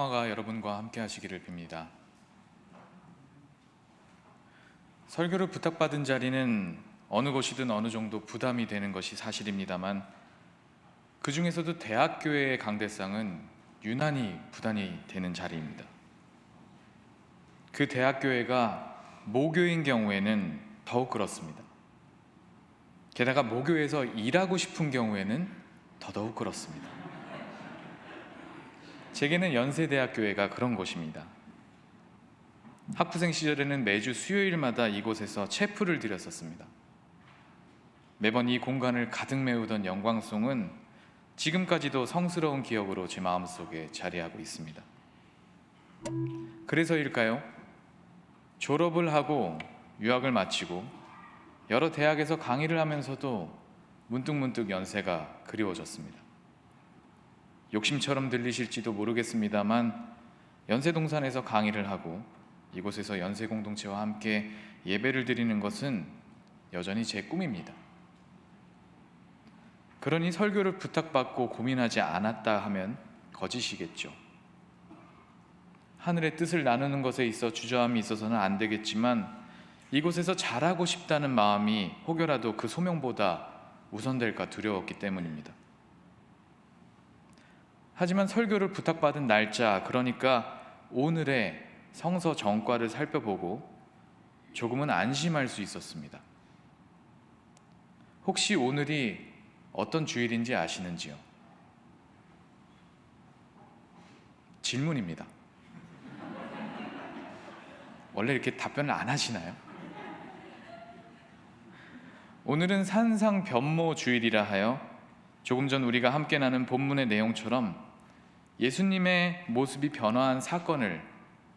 평화가 여러분과 함께 하시기를 빕니다. 설교를 부탁받은 자리는 어느 곳이든 어느 정도 부담이 되는 것이 사실입니다만, 그 중에서도 대학교회의 강대상은 유난히 부담이 되는 자리입니다. 그 대학교회가 모교인 경우에는 더욱 그렇습니다. 게다가 모교에서 일하고 싶은 경우에는 더더욱 그렇습니다. 제게는 연세대학교회가 그런 곳입니다. 학부생 시절에는 매주 수요일마다 이곳에서 체프를 드렸었습니다. 매번 이 공간을 가득 메우던 영광송은 지금까지도 성스러운 기억으로 제 마음속에 자리하고 있습니다. 그래서일까요? 졸업을 하고 유학을 마치고 여러 대학에서 강의를 하면서도 문득문득 연세가 그리워졌습니다. 욕심처럼 들리실지도 모르겠습니다만, 연세동산에서 강의를 하고 이곳에서 연세 공동체와 함께 예배를 드리는 것은 여전히 제 꿈입니다. 그러니 설교를 부탁받고 고민하지 않았다 하면 거짓이겠죠. 하늘의 뜻을 나누는 것에 있어 주저함이 있어서는 안 되겠지만, 이곳에서 잘하고 싶다는 마음이 혹여라도 그 소명보다 우선될까 두려웠기 때문입니다. 하지만 설교를 부탁받은 날짜, 그러니까 오늘의 성서 전과를 살펴보고 조금은 안심할 수 있었습니다. 혹시 오늘이 어떤 주일인지 아시는지요? 질문입니다. 원래 이렇게 답변을 안 하시나요? 오늘은 산상변모 주일이라 하여 조금 전 우리가 함께 나눈 본문의 내용처럼 예수님의 모습이 변화한 사건을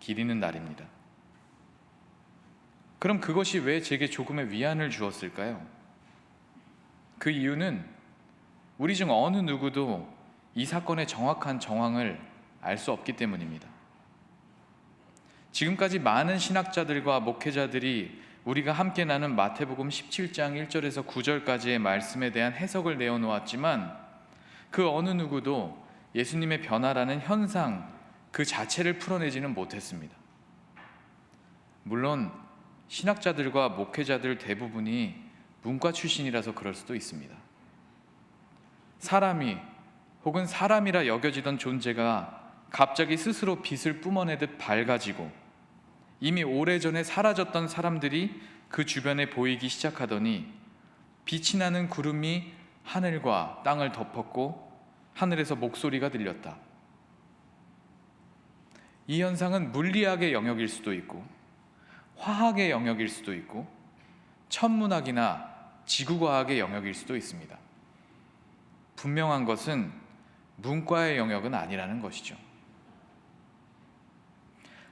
기리는 날입니다. 그럼 그것이 왜 제게 조금의 위안을 주었을까요? 그 이유는 우리 중 어느 누구도 이 사건의 정확한 정황을 알 수 없기 때문입니다. 지금까지 많은 신학자들과 목회자들이 우리가 함께 나눈 마태복음 17장 1절에서 9절까지의 말씀에 대한 해석을 내어놓았지만, 그 어느 누구도 예수님의 변화라는 현상 그 자체를 풀어내지는 못했습니다. 물론 신학자들과 목회자들 대부분이 문과 출신이라서 그럴 수도 있습니다. 사람이 혹은 사람이라 여겨지던 존재가 갑자기 스스로 빛을 뿜어내듯 밝아지고, 이미 오래전에 사라졌던 사람들이 그 주변에 보이기 시작하더니 빛이 나는 구름이 하늘과 땅을 덮었고 하늘에서 목소리가 들렸다. 이 현상은 물리학의 영역일 수도 있고 화학의 영역일 수도 있고 천문학이나 지구과학의 영역일 수도 있습니다. 분명한 것은 문과의 영역은 아니라는 것이죠.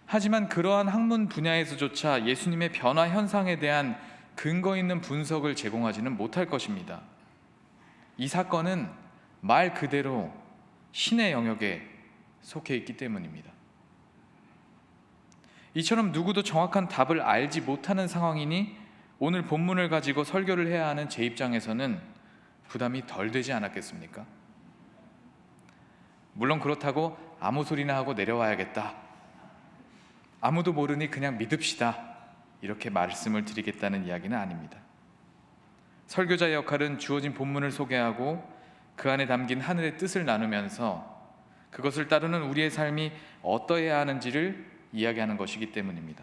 하지만 그러한 학문 분야에서조차 예수님의 변화 현상에 대한 근거 있는 분석을 제공하지는 못할 것입니다. 이 사건은 말 그대로 신의 영역에 속해 있기 때문입니다. 이처럼 누구도 정확한 답을 알지 못하는 상황이니 오늘 본문을 가지고 설교를 해야 하는 제 입장에서는 부담이 덜 되지 않았겠습니까? 물론 그렇다고 아무 소리나 하고 내려와야겠다, 아무도 모르니 그냥 믿읍시다, 이렇게 말씀을 드리겠다는 이야기는 아닙니다. 설교자의 역할은 주어진 본문을 소개하고 그 안에 담긴 하늘의 뜻을 나누면서 그것을 따르는 우리의 삶이 어떠해야 하는지를 이야기하는 것이기 때문입니다.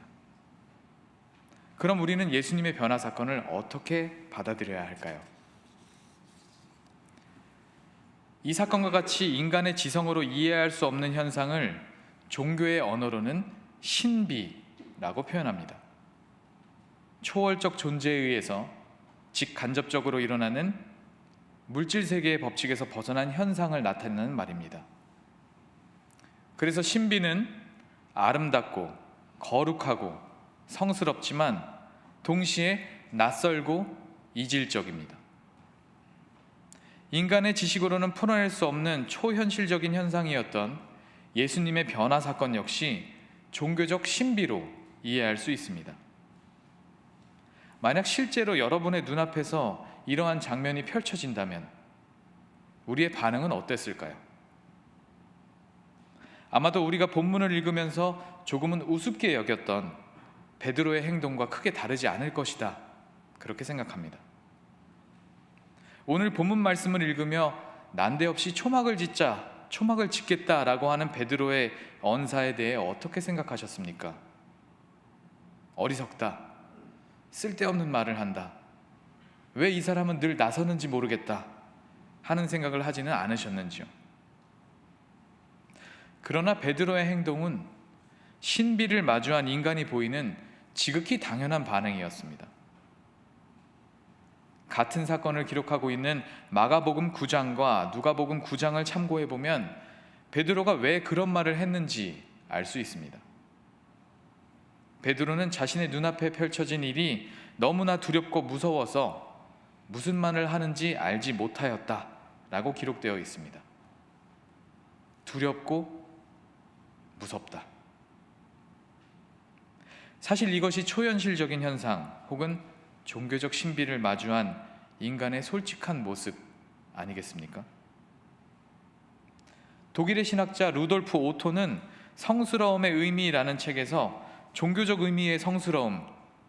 그럼 우리는 예수님의 변화 사건을 어떻게 받아들여야 할까요? 이 사건과 같이 인간의 지성으로 이해할 수 없는 현상을 종교의 언어로는 신비라고 표현합니다. 초월적 존재에 의해서 직간접적으로 일어나는 물질 세계의 법칙에서 벗어난 현상을 나타내는 말입니다. 그래서 신비는 아름답고 거룩하고 성스럽지만 동시에 낯설고 이질적입니다. 인간의 지식으로는 풀어낼 수 없는 초현실적인 현상이었던 예수님의 변화 사건 역시 종교적 신비로 이해할 수 있습니다. 만약 실제로 여러분의 눈앞에서 이러한 장면이 펼쳐진다면 우리의 반응은 어땠을까요? 아마도 우리가 본문을 읽으면서 조금은 우습게 여겼던 베드로의 행동과 크게 다르지 않을 것이다, 그렇게 생각합니다. 오늘 본문 말씀을 읽으며 난데없이 초막을 짓겠다라고 하는 베드로의 언사에 대해 어떻게 생각하셨습니까? 어리석다, 쓸데없는 말을 한다, 왜 이 사람은 늘 나서는지 모르겠다 하는 생각을 하지는 않으셨는지요? 그러나 베드로의 행동은 신비를 마주한 인간이 보이는 지극히 당연한 반응이었습니다. 같은 사건을 기록하고 있는 마가복음 9장과 누가복음 9장을 참고해 보면 베드로가 왜 그런 말을 했는지 알 수 있습니다. 베드로는 자신의 눈앞에 펼쳐진 일이 너무나 두렵고 무서워서 무슨 말을 하는지 알지 못하였다라고 기록되어 있습니다. 두렵고 무섭다. 사실 이것이 초현실적인 현상 혹은 종교적 신비를 마주한 인간의 솔직한 모습 아니겠습니까? 독일의 신학자 루돌프 오토는 성스러움의 의미라는 책에서 종교적 의미의 성스러움,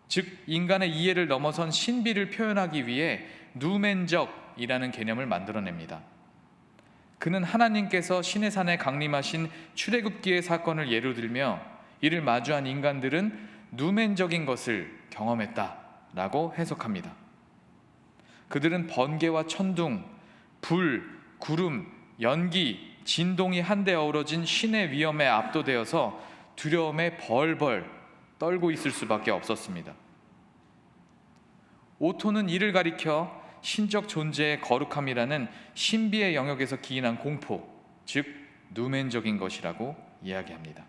즉 인간의 이해를 넘어선 신비를 표현하기 위해 누멘적이라는 개념을 만들어냅니다. 그는 하나님께서 시내산에 강림하신 출애굽기의 사건을 예로 들며 이를 마주한 인간들은 누멘적인 것을 경험했다라고 해석합니다. 그들은 번개와 천둥, 불, 구름, 연기, 진동이 한데 어우러진 신의 위엄에 압도되어서 두려움에 벌벌 떨고 있을 수밖에 없었습니다. 오토는 이를 가리켜 신적 존재의 거룩함이라는 신비의 영역에서 기인한 공포, 즉 누멘적인 것이라고 이야기합니다.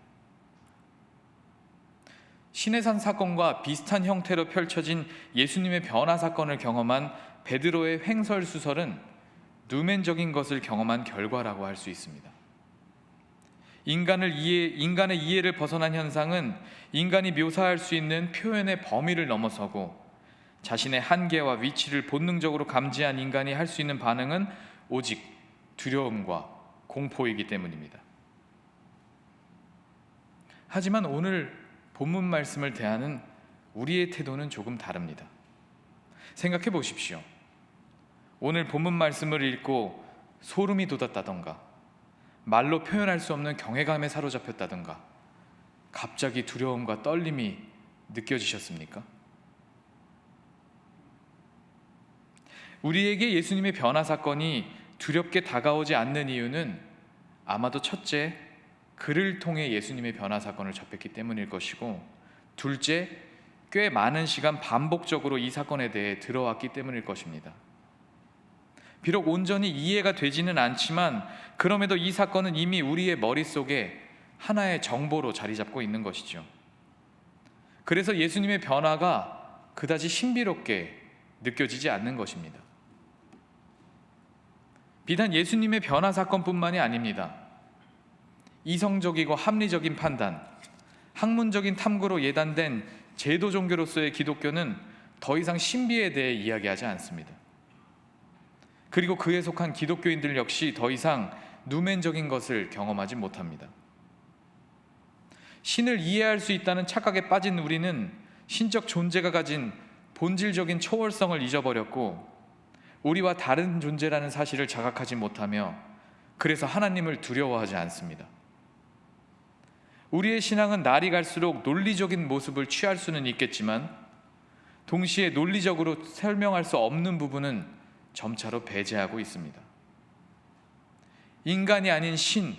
시내산 사건과 비슷한 형태로 펼쳐진 예수님의 변화 사건을 경험한 베드로의 횡설수설은 누멘적인 것을 경험한 결과라고 할 수 있습니다. 인간의 이해를 벗어난 현상은 인간이 묘사할 수 있는 표현의 범위를 넘어서고 자신의 한계와 위치를 본능적으로 감지한 인간이 할 수 있는 반응은 오직 두려움과 공포이기 때문입니다. 하지만 오늘 본문 말씀을 대하는 우리의 태도는 조금 다릅니다. 생각해 보십시오. 오늘 본문 말씀을 읽고 소름이 돋았다던가 말로 표현할 수 없는 경외감에 사로잡혔다던가 갑자기 두려움과 떨림이 느껴지셨습니까? 우리에게 예수님의 변화 사건이 두렵게 다가오지 않는 이유는 아마도 첫째, 그를 통해 예수님의 변화 사건을 접했기 때문일 것이고, 둘째, 꽤 많은 시간 반복적으로 이 사건에 대해 들어왔기 때문일 것입니다. 비록 온전히 이해가 되지는 않지만 그럼에도 이 사건은 이미 우리의 머릿속에 하나의 정보로 자리 잡고 있는 것이죠. 그래서 예수님의 변화가 그다지 신비롭게 느껴지지 않는 것입니다. 비단 예수님의 변화 사건뿐만이 아닙니다. 이성적이고 합리적인 판단, 학문적인 탐구로 예단된 제도 종교로서의 기독교는 더 이상 신비에 대해 이야기하지 않습니다. 그리고 그에 속한 기독교인들 역시 더 이상 누멘적인 것을 경험하지 못합니다. 신을 이해할 수 있다는 착각에 빠진 우리는 신적 존재가 가진 본질적인 초월성을 잊어버렸고 우리와 다른 존재라는 사실을 자각하지 못하며 그래서 하나님을 두려워하지 않습니다. 우리의 신앙은 날이 갈수록 논리적인 모습을 취할 수는 있겠지만 동시에 논리적으로 설명할 수 없는 부분은 점차로 배제하고 있습니다. 인간이 아닌 신,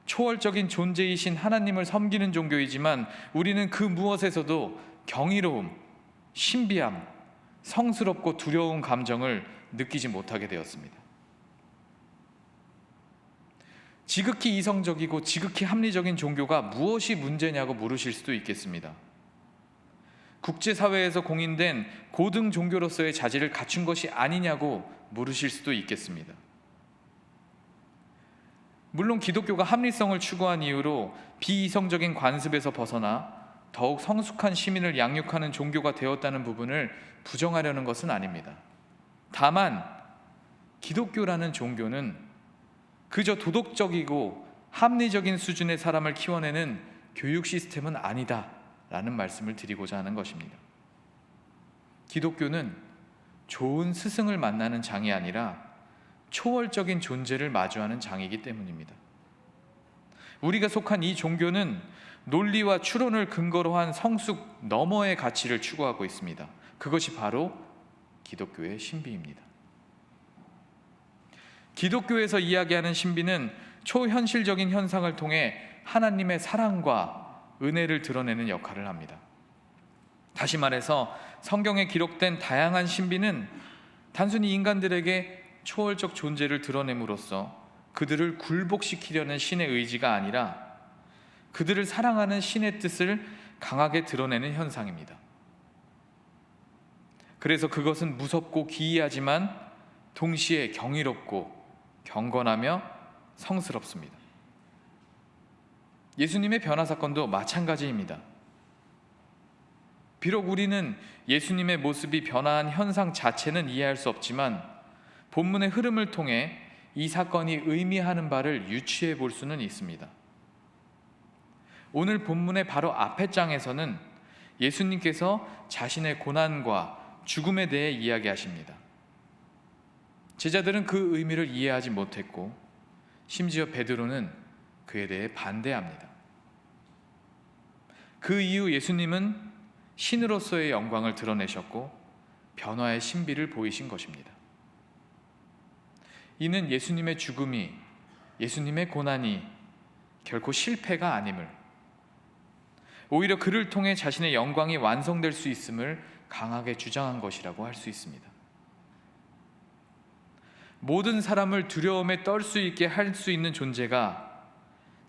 초월적인 존재이신 하나님을 섬기는 종교이지만 우리는 그 무엇에서도 경이로움, 신비함, 성스럽고 두려운 감정을 느끼지 못하게 되었습니다. 지극히 이성적이고 지극히 합리적인 종교가 무엇이 문제냐고 물으실 수도 있겠습니다. 국제사회에서 공인된 고등 종교로서의 자질을 갖춘 것이 아니냐고 물으실 수도 있겠습니다. 물론 기독교가 합리성을 추구한 이유로 비이성적인 관습에서 벗어나 더욱 성숙한 시민을 양육하는 종교가 되었다는 부분을 부정하려는 것은 아닙니다. 다만 기독교라는 종교는 그저 도덕적이고 합리적인 수준의 사람을 키워내는 교육 시스템은 아니다라는 말씀을 드리고자 하는 것입니다. 기독교는 좋은 스승을 만나는 장이 아니라 초월적인 존재를 마주하는 장이기 때문입니다. 우리가 속한 이 종교는 논리와 추론을 근거로 한 성숙 너머의 가치를 추구하고 있습니다. 그것이 바로 기독교의 신비입니다. 기독교에서 이야기하는 신비는 초현실적인 현상을 통해 하나님의 사랑과 은혜를 드러내는 역할을 합니다. 다시 말해서 성경에 기록된 다양한 신비는 단순히 인간들에게 초월적 존재를 드러냄으로써 그들을 굴복시키려는 신의 의지가 아니라 그들을 사랑하는 신의 뜻을 강하게 드러내는 현상입니다. 그래서 그것은 무섭고 기이하지만 동시에 경이롭고 경건하며 성스럽습니다. 예수님의 변화 사건도 마찬가지입니다. 비록 우리는 예수님의 모습이 변화한 현상 자체는 이해할 수 없지만 본문의 흐름을 통해 이 사건이 의미하는 바를 유추해 볼 수는 있습니다. 오늘 본문의 바로 앞에 장에서는 예수님께서 자신의 고난과 죽음에 대해 이야기하십니다. 제자들은 그 의미를 이해하지 못했고 심지어 베드로는 그에 대해 반대합니다. 그 이후 예수님은 신으로서의 영광을 드러내셨고 변화의 신비를 보이신 것입니다. 이는 예수님의 죽음이, 예수님의 고난이 결코 실패가 아님을, 오히려 그를 통해 자신의 영광이 완성될 수 있음을 강하게 주장한 것이라고 할 수 있습니다. 모든 사람을 두려움에 떨 수 있게 할 수 있는 존재가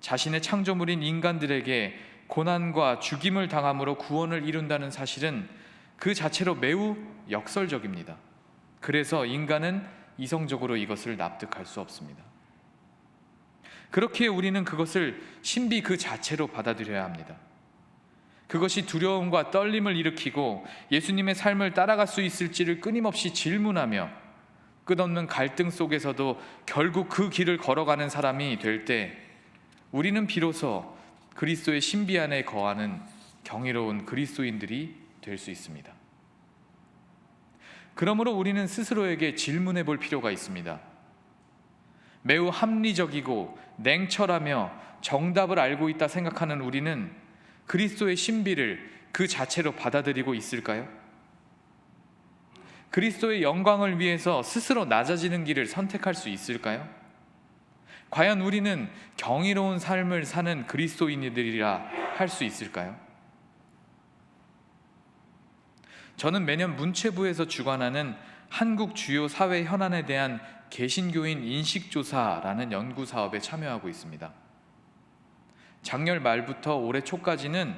자신의 창조물인 인간들에게 고난과 죽임을 당함으로 구원을 이룬다는 사실은 그 자체로 매우 역설적입니다. 그래서 인간은 이성적으로 이것을 납득할 수 없습니다. 그렇기에 우리는 그것을 신비 그 자체로 받아들여야 합니다. 그것이 두려움과 떨림을 일으키고 예수님의 삶을 따라갈 수 있을지를 끊임없이 질문하며 끝없는 갈등 속에서도 결국 그 길을 걸어가는 사람이 될 때 우리는 비로소 그리스도의 신비 안에 거하는 경이로운 그리스도인들이 될 수 있습니다. 그러므로 우리는 스스로에게 질문해 볼 필요가 있습니다. 매우 합리적이고 냉철하며 정답을 알고 있다 생각하는 우리는 그리스도의 신비를 그 자체로 받아들이고 있을까요? 그리스도의 영광을 위해서 스스로 낮아지는 길을 선택할 수 있을까요? 과연 우리는 경이로운 삶을 사는 그리스도인들이라 할 수 있을까요? 저는 매년 문체부에서 주관하는 한국 주요 사회 현안에 대한 개신교인 인식조사라는 연구 사업에 참여하고 있습니다. 작년 말부터 올해 초까지는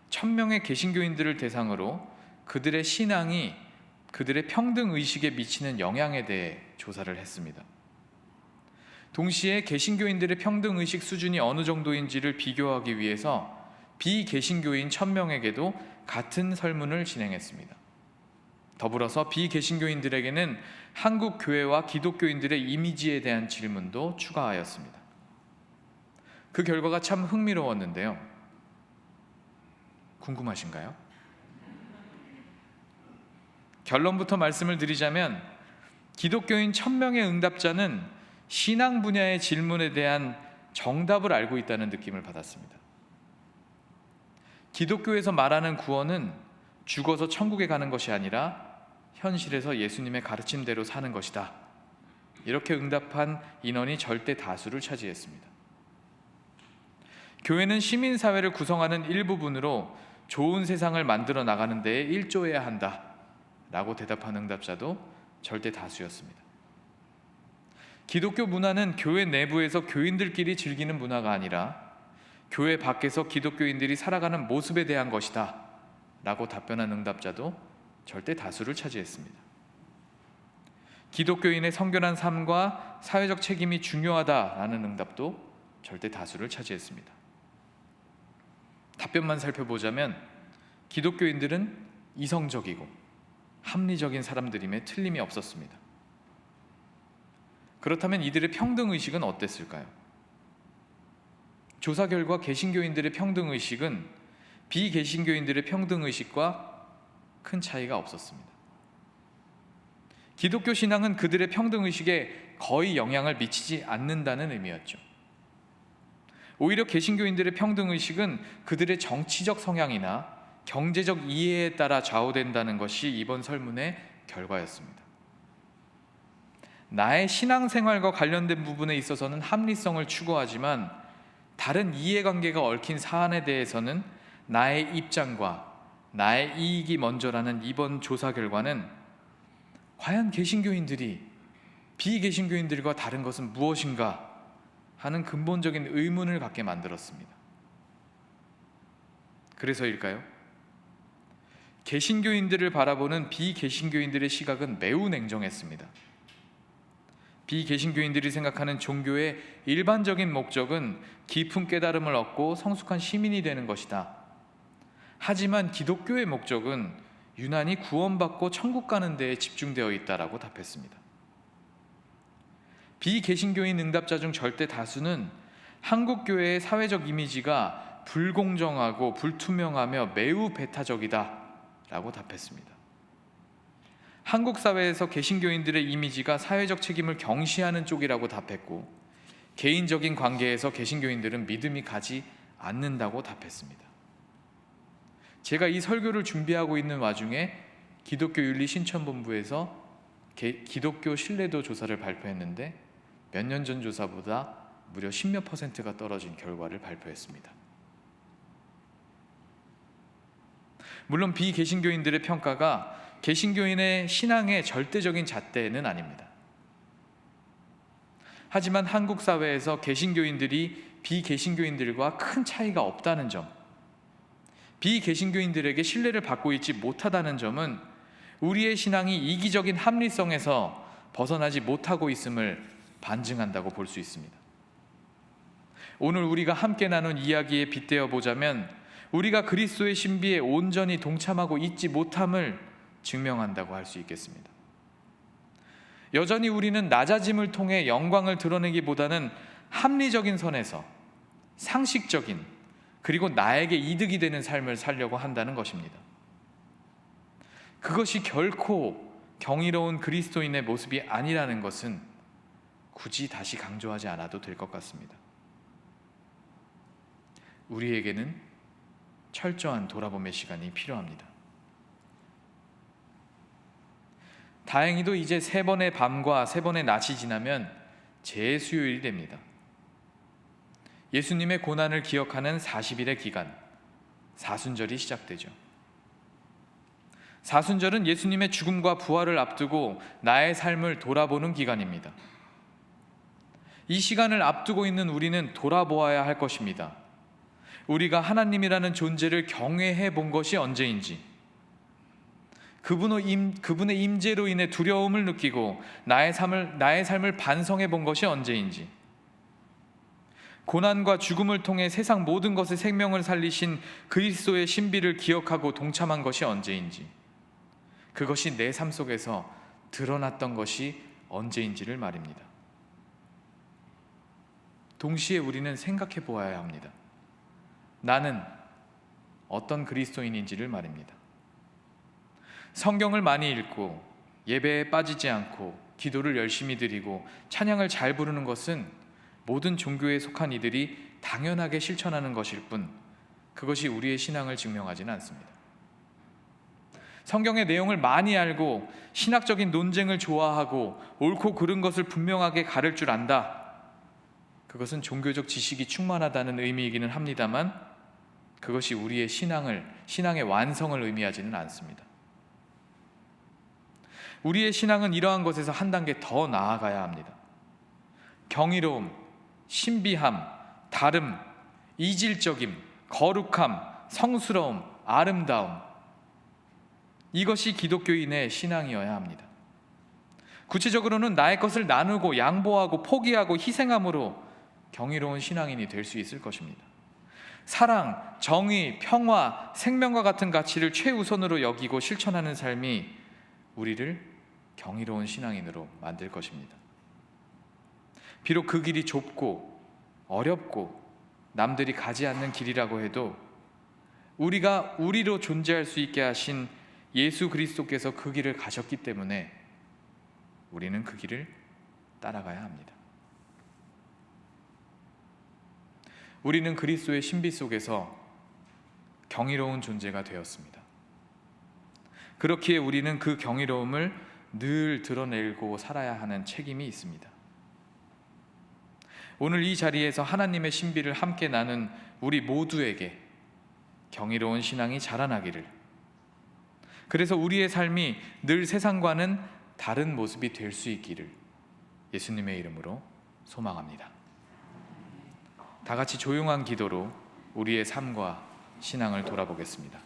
1000명의 개신교인들을 대상으로 그들의 신앙이 그들의 평등의식에 미치는 영향에 대해 조사를 했습니다. 동시에 개신교인들의 평등의식 수준이 어느 정도인지를 비교하기 위해서 비개신교인 1000명에게도 같은 설문을 진행했습니다. 더불어서 비개신교인들에게는 한국 교회와 기독교인들의 이미지에 대한 질문도 추가하였습니다. 그 결과가 참 흥미로웠는데요. 궁금하신가요? 결론부터 말씀을 드리자면 기독교인 1000명의 응답자는 신앙 분야의 질문에 대한 정답을 알고 있다는 느낌을 받았습니다. 기독교에서 말하는 구원은 죽어서 천국에 가는 것이 아니라 현실에서 예수님의 가르침대로 사는 것이다. 이렇게 응답한 인원이 절대 다수를 차지했습니다. 교회는 시민사회를 구성하는 일부분으로 좋은 세상을 만들어 나가는 데에 일조해야 한다 라고 대답한 응답자도 절대 다수였습니다. 기독교 문화는 교회 내부에서 교인들끼리 즐기는 문화가 아니라 교회 밖에서 기독교인들이 살아가는 모습에 대한 것이다 라고 답변한 응답자도 절대 다수를 차지했습니다. 기독교인의 성결한 삶과 사회적 책임이 중요하다라는 응답도 절대 다수를 차지했습니다. 답변만 살펴보자면 기독교인들은 이성적이고 합리적인 사람들임에 틀림이 없었습니다. 그렇다면 이들의 평등의식은 어땠을까요? 조사 결과 개신교인들의 평등의식은 비개신교인들의 평등의식과 큰 차이가 없었습니다. 기독교 신앙은 그들의 평등의식에 거의 영향을 미치지 않는다는 의미였죠. 오히려 개신교인들의 평등의식은 그들의 정치적 성향이나 경제적 이해에 따라 좌우된다는 것이 이번 설문의 결과였습니다. 나의 신앙생활과 관련된 부분에 있어서는 합리성을 추구하지만 다른 이해관계가 얽힌 사안에 대해서는 나의 입장과 나의 이익이 먼저라는 이번 조사 결과는 과연 개신교인들이 비개신교인들과 다른 것은 무엇인가 하는 근본적인 의문을 갖게 만들었습니다. 그래서일까요? 개신교인들을 바라보는 비개신교인들의 시각은 매우 냉정했습니다. 비개신교인들이 생각하는 종교의 일반적인 목적은 깊은 깨달음을 얻고 성숙한 시민이 되는 것이다. 하지만 기독교의 목적은 유난히 구원받고 천국 가는 데에 집중되어 있다라고 답했습니다. 비개신교인 응답자 중 절대 다수는 한국 교회의 사회적 이미지가 불공정하고 불투명하며 매우 배타적이다 라고 답했습니다. 한국 사회에서 개신교인들의 이미지가 사회적 책임을 경시하는 쪽이라고 답했고, 개인적인 관계에서 개신교인들은 믿음이 가지 않는다고 답했습니다. 제가 이 설교를 준비하고 있는 와중에 기독교 윤리 신천본부에서 기독교 신뢰도 조사를 발표했는데 몇 년 전 조사보다 무려 10몇 %가 떨어진 결과를 발표했습니다. 물론 비개신교인들의 평가가 개신교인의 신앙의 절대적인 잣대는 아닙니다. 하지만 한국 사회에서 개신교인들이 비개신교인들과 큰 차이가 없다는 점, 비개신교인들에게 신뢰를 받고 있지 못하다는 점은 우리의 신앙이 이기적인 합리성에서 벗어나지 못하고 있음을 반증한다고 볼 수 있습니다. 오늘 우리가 함께 나눈 이야기에 빗대어 보자면 우리가 그리스도의 신비에 온전히 동참하고 있지 못함을 증명한다고 할 수 있겠습니다. 여전히 우리는 낮아짐을 통해 영광을 드러내기보다는 합리적인 선에서 상식적인 그리고 나에게 이득이 되는 삶을 살려고 한다는 것입니다. 그것이 결코 경이로운 그리스도인의 모습이 아니라는 것은 굳이 다시 강조하지 않아도 될 것 같습니다. 우리에게는 철저한 돌아봄의 시간이 필요합니다. 다행히도 이제 3번의 밤과 3번의 낮이 지나면 재수요일이 됩니다. 예수님의 고난을 기억하는 40일의 기간, 사순절이 시작되죠. 사순절은 예수님의 죽음과 부활을 앞두고 나의 삶을 돌아보는 기간입니다. 이 시간을 앞두고 있는 우리는 돌아보아야 할 것입니다. 우리가 하나님이라는 존재를 경외해 본 것이 언제인지, 그분의 임재로 인해 두려움을 느끼고 나의 삶을 반성해 본 것이 언제인지, 고난과 죽음을 통해 세상 모든 것의 생명을 살리신 그리스도의 신비를 기억하고 동참한 것이 언제인지, 그것이 내 삶 속에서 드러났던 것이 언제인지를 말입니다. 동시에 우리는 생각해 보아야 합니다. 나는 어떤 그리스도인인지를 말입니다. 성경을 많이 읽고 예배에 빠지지 않고 기도를 열심히 드리고 찬양을 잘 부르는 것은 모든 종교에 속한 이들이 당연하게 실천하는 것일 뿐 그것이 우리의 신앙을 증명하지는 않습니다. 성경의 내용을 많이 알고 신학적인 논쟁을 좋아하고 옳고 그른 것을 분명하게 가를 줄 안다, 그것은 종교적 지식이 충만하다는 의미이기는 합니다만 그것이 우리의 신앙의 완성을 의미하지는 않습니다. 우리의 신앙은 이러한 것에서 한 단계 더 나아가야 합니다. 경이로움, 신비함, 다름, 이질적임, 거룩함, 성스러움, 아름다움, 이것이 기독교인의 신앙이어야 합니다. 구체적으로는 나의 것을 나누고 양보하고 포기하고 희생함으로 경이로운 신앙인이 될 수 있을 것입니다. 사랑, 정의, 평화, 생명과 같은 가치를 최우선으로 여기고 실천하는 삶이 우리를 경이로운 신앙인으로 만들 것입니다. 비록 그 길이 좁고 어렵고 남들이 가지 않는 길이라고 해도 우리가 우리로 존재할 수 있게 하신 예수 그리스도께서 그 길을 가셨기 때문에 우리는 그 길을 따라가야 합니다. 우리는 그리스도의 신비 속에서 경이로운 존재가 되었습니다. 그렇기에 우리는 그 경이로움을 늘 드러내고 살아야 하는 책임이 있습니다. 오늘 이 자리에서 하나님의 신비를 함께 나눈 우리 모두에게 경이로운 신앙이 자라나기를, 그래서 우리의 삶이 늘 세상과는 다른 모습이 될 수 있기를 예수님의 이름으로 소망합니다. 다 같이 조용한 기도로 우리의 삶과 신앙을 돌아보겠습니다.